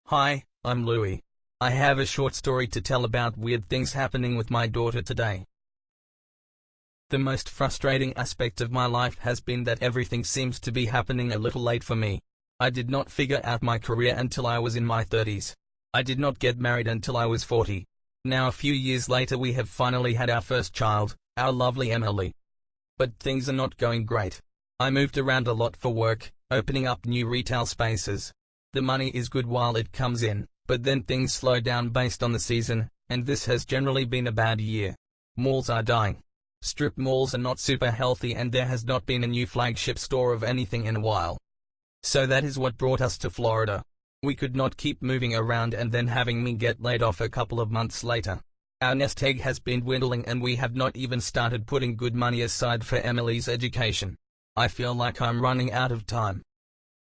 Hi, I'm Louie. I have a short story to tell about weird things happening with my daughter today. The most frustrating aspect of my life has been that everything seems to be happening a little late for me. I did not figure out my career until I was in my 30s. I did not get married until I was 40. Now a few years later we have finally had our first child, our lovely Emily. But things are not going great. I moved around a lot for work, opening up new retail spaces. The money is good while it comes in, but then things slow down based on the season, and this has generally been a bad year. Malls are dying. Strip malls are not super healthy and there has not been a new flagship store of anything in a while. So that is what brought us to Florida. We could not keep moving around and then having me get laid off a couple of months later. Our nest egg has been dwindling and we have not even started putting good money aside for Emily's education. I feel like I'm running out of time.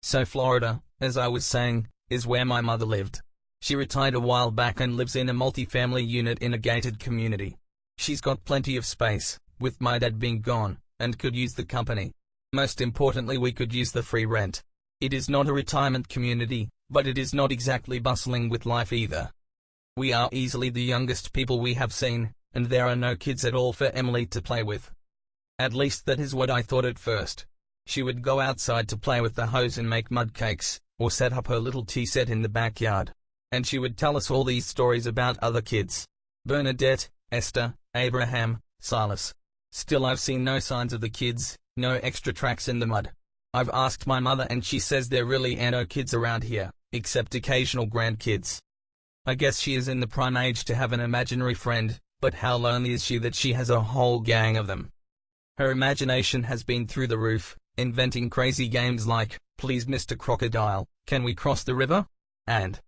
So Florida, as I was saying, is where my mother lived. She retired a while back and lives in a multi-family unit in a gated community. She's got plenty of space, with my dad being gone, and could use the company. Most importantly, we could use the free rent. It is not a retirement community, but it is not exactly bustling with life either. We are easily the youngest people we have seen, and there are no kids at all for Emily to play with. At least that is what I thought at first. She would go outside to play with the hose and make mud cakes, or set up her little tea set in the backyard. And she would tell us all these stories about other kids. Bernadette, Esther, Abraham, Silas. Still I've seen no signs of the kids, no extra tracks in the mud. I've asked my mother and she says there really are no kids around here, except occasional grandkids. I guess she is in the prime age to have an imaginary friend, but how lonely is she that she has a whole gang of them? Her imagination has been through the roof, inventing crazy games like, "Please Mr. Crocodile, can we cross the river?" and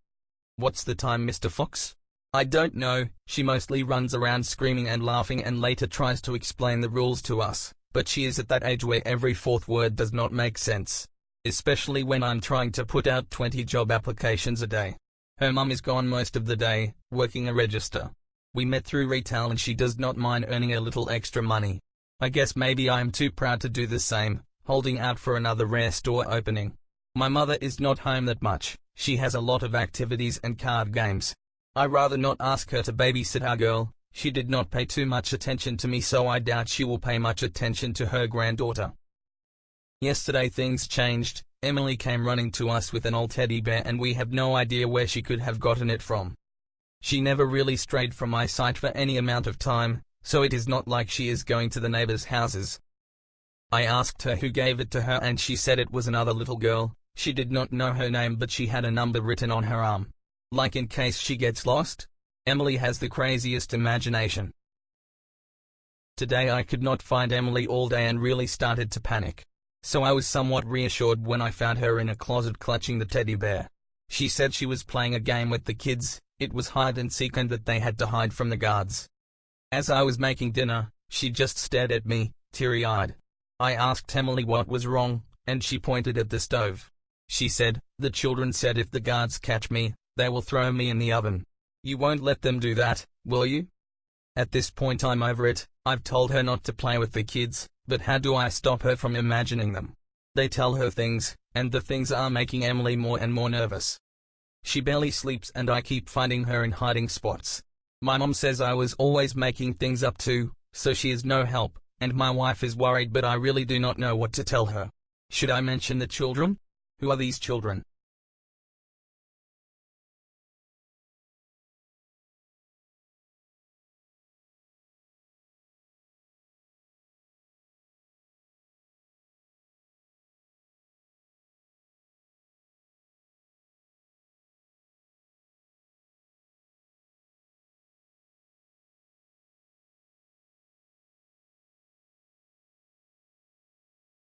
"What's the time, Mr. Fox?" I don't know. She mostly runs around screaming and laughing and later tries to explain the rules to us, but she is at that age where every fourth word does not make sense. Especially when I'm trying to put out 20 job applications a day. Her mum is gone most of the day, working a register. We met through retail and she does not mind earning a little extra money. I guess maybe I am too proud to do the same, holding out for another rare store opening. My mother is not home that much. She has a lot of activities and card games. I rather not ask her to babysit our girl. She did not pay too much attention to me, so I doubt she will pay much attention to her granddaughter. Yesterday things changed. Emily came running to us with an old teddy bear and we have no idea where she could have gotten it from. She never really strayed from my sight for any amount of time, so it is not like she is going to the neighbors' houses. I asked her who gave it to her and she said it was another little girl. She did not know her name but she had a number written on her arm. Like in case she gets lost? Emily has the craziest imagination. Today I could not find Emily all day and really started to panic. So I was somewhat reassured when I found her in a closet clutching the teddy bear. She said she was playing a game with the kids. It was hide and seek and that they had to hide from the guards. As I was making dinner, she just stared at me, teary-eyed. I asked Emily what was wrong, and she pointed at the stove. She said, "The children said if the guards catch me, they will throw me in the oven. You won't let them do that, will you?" At this point I'm over it. I've told her not to play with the kids, but how do I stop her from imagining them? They tell her things, and the things are making Emily more and more nervous. She barely sleeps and I keep finding her in hiding spots. My mom says I was always making things up too, so she is no help, and my wife is worried but I really do not know what to tell her. Should I mention the children? Who are these children?